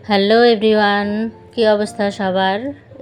Hello everyone, কি অবস্থা সবার?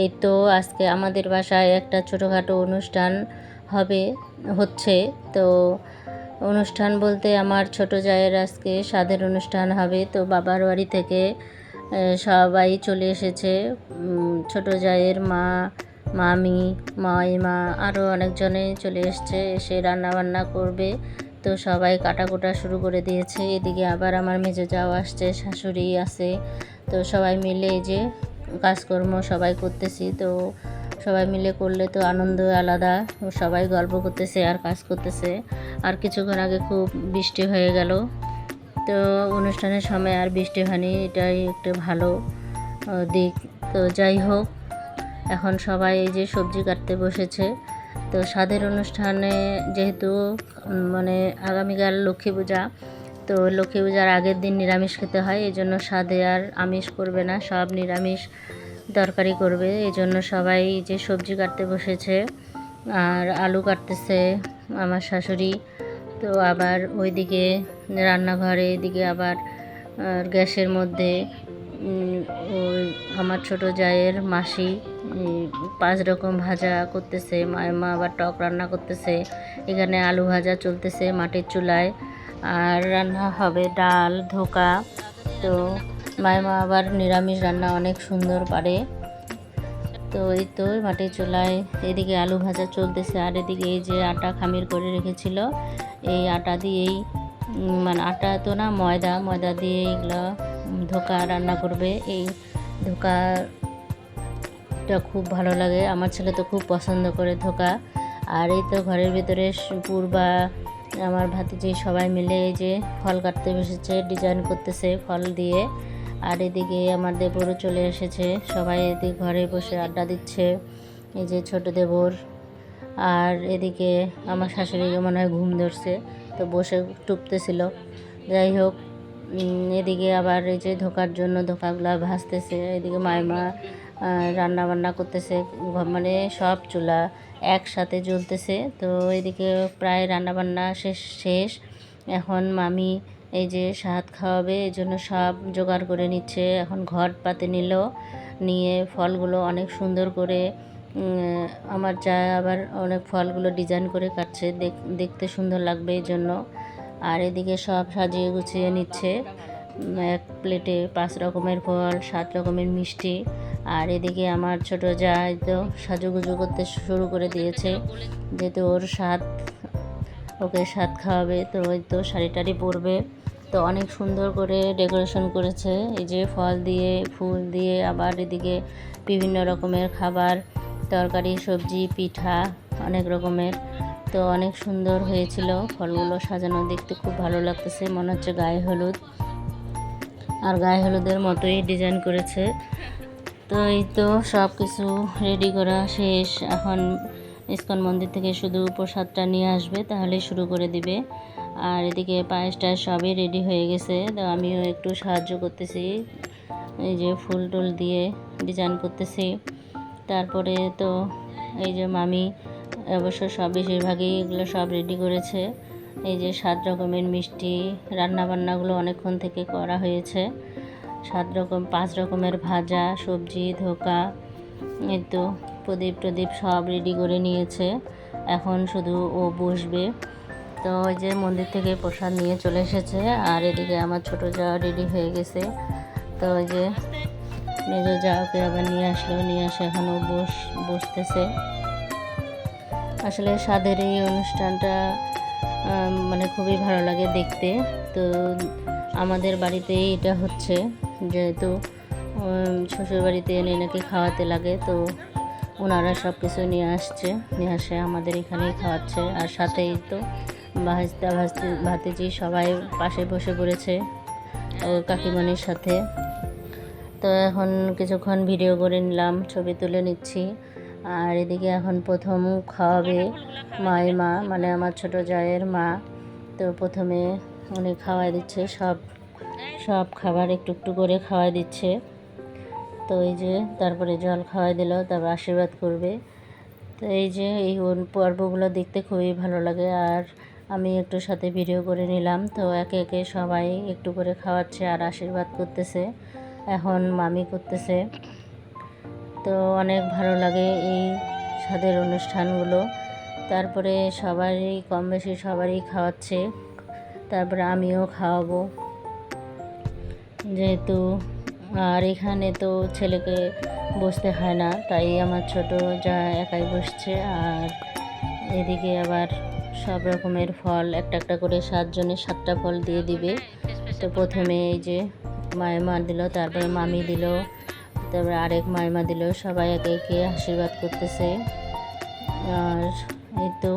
এই তো আজকে আমাদের বাসায় একটা ছোটোখাটো অনুষ্ঠান হবে হচ্ছে। তো অনুষ্ঠান বলতে আমার ছোট জায়ের আজকে স্বাদের অনুষ্ঠান হবে। তো বাবার বাড়ি থেকে সবাই চলে এসেছে। ছোট জায়ের মা, মামি, মাইমা আরও অনেকজনে চলে এসে রান্না বান্না করবে। তো সবাই কাটাকুটা শুরু করে দিয়েছে। এদিকে আবার আমার মেজো জাও আসছে, শাশুড়ি আছে। তো সবাই মিলে এই যে কাজকর্ম সবাই করতেছি। তো সবাই মিলে করলে তো আনন্দ আলাদা। সবাই গল্প করতেছে আর কাজ করতেছে। আর কিছুক্ষণ আগে খুব বৃষ্টি হয়ে গেল। তো অনুষ্ঠানের সময় আর বৃষ্টি হয়নি, এটাই একটা ভালো দিক। তো যাই হোক, এখন সবাই এই যে সবজি কাটতে বসেছে। তো স্বাদের অনুষ্ঠানে যেহেতু মানে আগামীকাল লক্ষ্মী পূজা, তো লক্ষ্মী পূজার আগের দিন নিরামিষ খেতে হয়, এই জন্য স্বাদে আর আমিষ করবে না, সব নিরামিষ তরকারি করবে। এই জন্য সবাই যে সবজি কাটতে বসেছে আর আলু কাটতেছে আমার শাশুড়ি। তো আবার ওইদিকে রান্নাঘরে এদিকে আবার গ্যাসের মধ্যে ওই আমার ছোট জায়ের মাসি 5 রকম ভাজা করতেছে, মা আবার টক রান্না করতেছে, এখানে আলু ভাজা চলতেছে মাটির চুলায়। আর রান্না হবে ডাল, ধোকা। তো মায়েমা আবার নিরামিষ রান্না অনেক সুন্দর পারে। তো এই তো মাটির চুলায় এদিকে আলু ভাজা চলতেছে, আর এদিকে এই যে আটা খামির করে রেখেছিল, এই আটা দিয়েই মানে আটা তো না, ময়দা দিয়ে এগুলো ধোকা রান্না করবে। এই ধোকাটা খুব ভালো লাগে, আমার ছেলে তো খুব পছন্দ করে ধোকা। আর এই তো ঘরের ভিতরে পূর্বা আমার ভাতিজি সবাই মিলে এই যে ফল কাটতে বসেছে, ডিজাইন করতেছে ফল দিয়ে। আর এদিকে আমার দেবরও চলে এসেছে, সবাই এদিকে ঘরে বসে আড্ডা দিচ্ছে, এই যে ছোট দেবর। আর এদিকে আমার শাশুড়িকে মনে হয় ঘুম ধরছে, তো বসে টুপতেছিল। যাই হোক, এদিকে আবার এই যে ধোকার জন্য ধোকাগুলা ভাজতেছে, এদিকে মাইমা রান্না বান্না করতেছে, মানে সব চুলা একসাথে জ্বলতেছে। তো এদিকে প্রায় রান্নাবান্না শেষ। এখন মামি এই যে সাত খাওয়াবে, এই জন্য সব জোগাড় করে নিচ্ছে। এখন ঘট পাতে নিয়ে ফলগুলো অনেক সুন্দর করে আমার যা আবার অনেক ফলগুলো ডিজাইন করে কাটছে, দেখতে সুন্দর লাগবে এই জন্য। আর এদিকে সব সাজিয়ে গুছিয়ে নিচ্ছে, এক প্লেটে 5 রকমের ফল, 7 রকমের মিষ্টি। আর এদিকে আমার ছোট যা তো সাজুগুজু করতে শুরু করে দিয়েছে, যেহেতু ওকে সাত খাওয়াবে। তো ওই তো শাড়ি টাড়ি পরবে। তো অনেক সুন্দর করে ডেকোরেশন করেছে, এই যে ফল দিয়ে, ফুল দিয়ে, আবার এদিকে বিভিন্ন রকমের খাবার, তরকারি, সবজি, পিঠা, অনেক রকমের। তো অনেক সুন্দর হয়েছিল, ফলগুলো সাজানো দেখতে খুব ভালো লাগতেছে, মনে হচ্ছে গায়ে হলুদ। আর গায়ে হলুদের মতোই ডিজাইন করেছে। তো এই তো সব কিছু রেডি করা শেষ। এখন ইস্কন মন্দির থেকে শুধু প্রসাদটা নিয়ে আসবে, তাহলেই শুরু করে দিবে। আর এদিকে পায়েসটা সবই রেডি হয়ে গেছে। তো আমিও একটু সাহায্য করতেছি, এই যে ফুল টুল দিয়ে ডিজাইন করতেছি। তারপরে তো এই যে মামি অবশ্য সব বেশিরভাগই এগুলো সব রেডি করেছে। এই যে 7 রকমের মিষ্টি, রান্নাবান্নাগুলো অনেকক্ষণ থেকে করা হয়েছে। 5 রকমের ভাজা, সবজি, ধোকা, এই তো প্রদীপ সব রেডি করে নিয়েছে। এখন শুধু ও বসবে। তো ওই যে মন্দির থেকে প্রসাদ নিয়ে চলে এসেছে। আর এদিকে আমার ছোট যাওয়া রেডি হয়ে গেছে। তো ওই যে মেজো যাওয়াকে আবার নিয়ে এসে এখন ও বসতেছে। আসলে স্বাদের এই অনুষ্ঠানটা মানে খুবই ভালো লাগে দেখতে। তো আমাদের বাড়িতেই এটা হচ্ছে, যেহেতু শ্বশুর বাড়িতে এনে নাকি খাওয়াতে লাগে, তো ওনারা সব কিছু নিয়ে আসে আমাদের এখানেই খাওয়াচ্ছে। আর সাথেই তো ভাতিজি সবাই পাশে বসে পড়েছে কাকিমণির সাথে। তো এখন কিছুক্ষণ ভিডিও করে নিলাম, ছবি তুলে নিচ্ছি। আর এদিকে এখন প্রথম খাওয়াবে মাইমা, মানে আমার ছোট জায়ের মা। তো প্রথমে উনি খাওয়াই দিচ্ছে, সব খাবার একটু একটু করে খাওয়াই দিচ্ছে। তো এই যে তারপরে জল খাওয়াই দিল, তারপর আশীর্বাদ করবে। তো এই যে এই পর্বগুলো দেখতে খুবই ভালো লাগে। আর আমি একটু সাথে ভিডিও করে নিলাম। তো একে একে সবাই একটু করে খাওয়াচ্ছে আর আশীর্বাদ করতেছে। এখন মামি করতেছে। তো অনেক ভালো লাগে এই স্বাদের অনুষ্ঠানগুলো। তারপরে সবারই কম বেশি সবারই খাওয়াচ্ছে, তারপরে আমিও খাওয়াবো যেহেতু। আর এখানে তো ছেলেকে বসতে হয় না, তাই আমার ছোট যা একাই বসছে। আর এদিকে আবার সব রকমের ফল একটা একটা করে 7 জনে 7টা ফল দিয়ে দিবে। তো প্রথমে এই যে মায়মা দিল, তারপরে মামি দিল, তারপরে আরেক মায়মা দিল। সবাই একে একে আশীর্বাদ করতেছে। আর এই তো,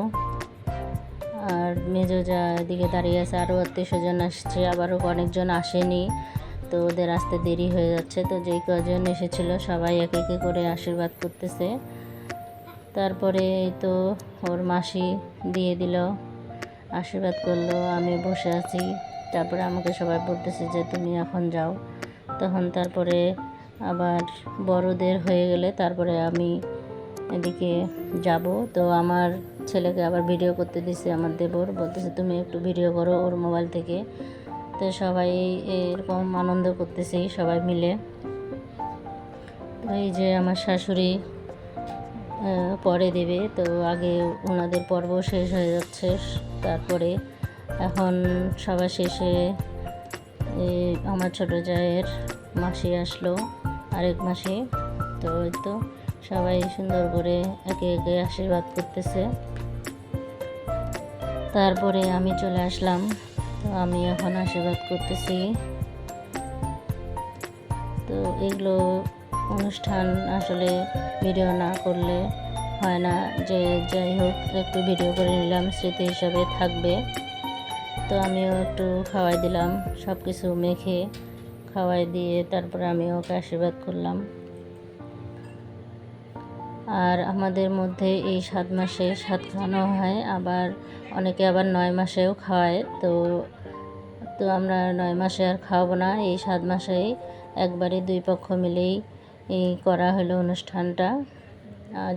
আর মেজো যা এদিকে দাঁড়িয়ে আছে, আরও আত্মীয় স্বজন আসছে, আবারও অনেকজন আসেনি, তো ওদের আসতে দেরি হয়ে যাচ্ছে। তো যেই কজন এসেছিলো সবাই একে একে করে আশীর্বাদ করতেছে। তারপরে এই তো ওর মাসি দিয়ে দিল, আশীর্বাদ করলো, আমি বসে আছি। তারপরে আমাকে সবাই বলতেছে যে তুমি এখন যাও। তখন তারপরে আবার বড়দের হয়ে গেলে তারপরে আমি এদিকে যাব। তো আমার ছেলেকে আবার ভিডিও করতে দিছে আমার দেবর, বলতেছে তুমি একটু ভিডিও করো ওর মোবাইল থেকে। তো সবাই এরকম আনন্দ করতেছি সবাই মিলে। তো এই যে আমার শাশুড়ি পরে দেবে, তো আগে ওনাদের পর্ব শেষ হয়ে যাচ্ছে। তারপরে এখন সবার শেষে আমার ছোটো জায়ের মাসি আসলো, আরেক মাসি। তো ওই তো সবাই সুন্দর করে একে একে আশীর্বাদ করতেছে। তারপরে আমি চলে আসলাম, তো আমি এখন আশীর্বাদ করতেছি। তো এগুলো অনুষ্ঠান আসলে ভিডিও না করলে হয় না, যে যাই হোক একটু ভিডিও করে নিলাম, স্মৃতি হিসাবে থাকবে। তো আমিও একটু খাওয়াই দিলাম, সব কিছু মেখে খাওয়াই দিয়ে তারপরে আমিও ওকে আশীর্বাদ করলাম। আর আমাদের মধ্যে এই 7 মাসে 7 খাওয়ানো হয়, আবার অনেকে আবার 9 মাসেও খাওয়ায়। তো তো আমরা 9 মাসে আর খাওয়াবো না, এই 7 মাসেই একবারে 2 পক্ষ মিলেই এই করা হলো অনুষ্ঠানটা।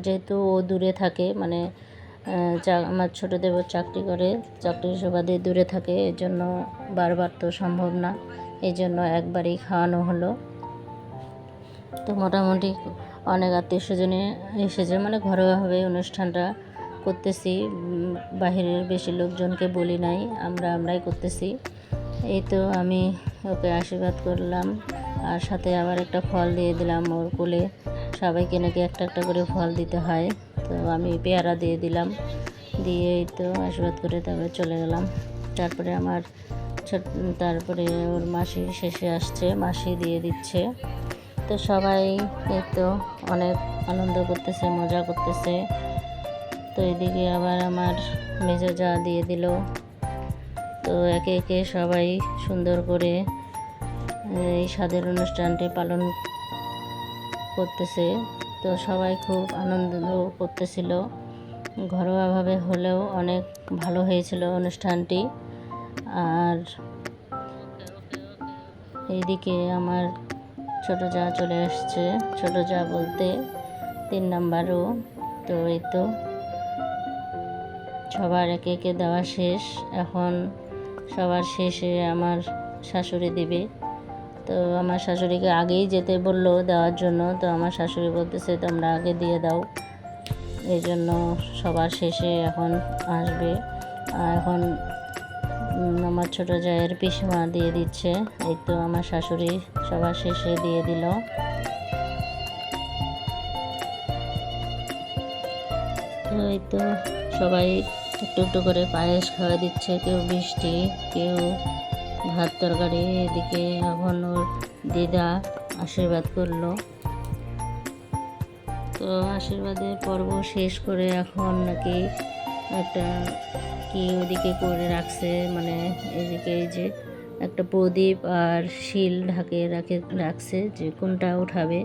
যেহেতু ও দূরে থাকে, মানে আমার ছোটো দেবর চাকরি করে, চাকরির সুবাদে দূরে থাকে, এর জন্য বারবার তো সম্ভব না, এই জন্য একবারেই খাওয়ানো হলো। তো মোটামুটি অনেক আত্মীয় স্বজনে এসেছে, মানে ঘরোয়াভাবে অনুষ্ঠানটা করতেছি, বাহিরের বেশি লোকজনকে বলি নাই, আমরাই করতেছি। এই তো আমি ওকে আশীর্বাদ করলাম, আর সাথে আবার একটা ফল দিয়ে দিলাম ওর কোলে। সবাইকে নাকি একটা একটা করে ফল দিতে হয়, তো আমি পেয়ারা দিয়ে দিলাম, দিয়ে এই তো আশীর্বাদ করে তারপরে চলে গেলাম। তারপরে আমার তারপরে ওর মাসি শেষে আসছে, মাসি দিয়ে দিচ্ছে। তো সবাই এই তো অনেক আনন্দ করতেছে, মজা করতেছে। তো এদিকে আবার আমার মেজো যা দিয়ে দিল। তো একে একে সবাই সুন্দর করে এই স্বাদের অনুষ্ঠানটি পালন করতেছে। তো সবাই খুব আনন্দ করতেছিল, ঘরোয়াভাবে হলেও অনেক ভালো হয়েছিল অনুষ্ঠানটি। আর এইদিকে আমার ছোটো যা চলে আসছে, ছোটো যা বলতে 3 নাম্বারও। তো এই তো সবার একে একে দেওয়া শেষ, এখন সবার শেষে আমার শাশুড়ি দিবে। তো আমার শাশুড়িকে আগেই যেতে বললো দেওয়ার জন্য, তো আমার শাশুড়ি বলতেছে তোমরা আগে দিয়ে দাও, এই জন্য সবার শেষে এখন আসবে। এখন আমার ছোটো জায়ের পিসমা দিয়ে দিচ্ছে। এই তো আমার শাশুড়ি সবার শেষে দিয়ে দিল। তো এই তো সবাই একটু একটু করে পায়েস খাওয়া দিচ্ছে, কেউ মিষ্টি, কেউ ভাত তরকারি। এদিকে এখন ওর দিদা আশীর্বাদ করলো। তো আশীর্বাদের পর্ব শেষ করে এখন নাকি একটা কি ওদিকে করে রাখছে, মানে এদিকে এই যে একটা প্রদীপ আর শিল রাখছে, যে কোনটা উঠাবে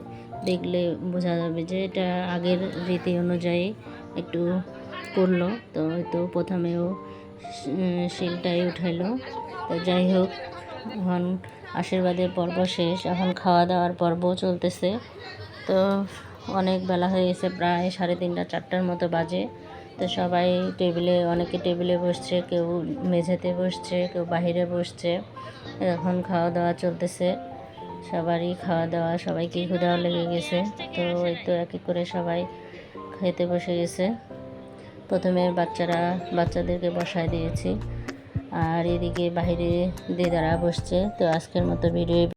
দেখলে বোঝা যাবে যে এটা আগের রীতি অনুযায়ী একটু করলো। তো হয়তো প্রথমেও শিলটাই উঠাইলো। তো যাই হোক, এখন আশীর্বাদের পর্ব শেষ, এখন খাওয়া দাওয়ার পর্ব চলতেছে। তো অনেক বেলা হয়ে গেছে, প্রায় 3:30 4টার মতো বাজে। তো সবাই অনেকে টেবিলে বসছে, কেউ মেঝেতে বসছে, কেউ বাহিরে বসছে। এখন খাওয়া দাওয়া চলতেছে। সবারই খাওয়া দাওয়া, সবাইকে ক্ষুধাও লেগে গেছে। তো এই তো এক এক করে সবাই খেতে বসে গেছে। প্রথমে বাচ্চাদেরকে বসায় দিয়েছি, আর এদিকে বাইরে দিদারা বসছে। তো আজকের মতো ভিডিও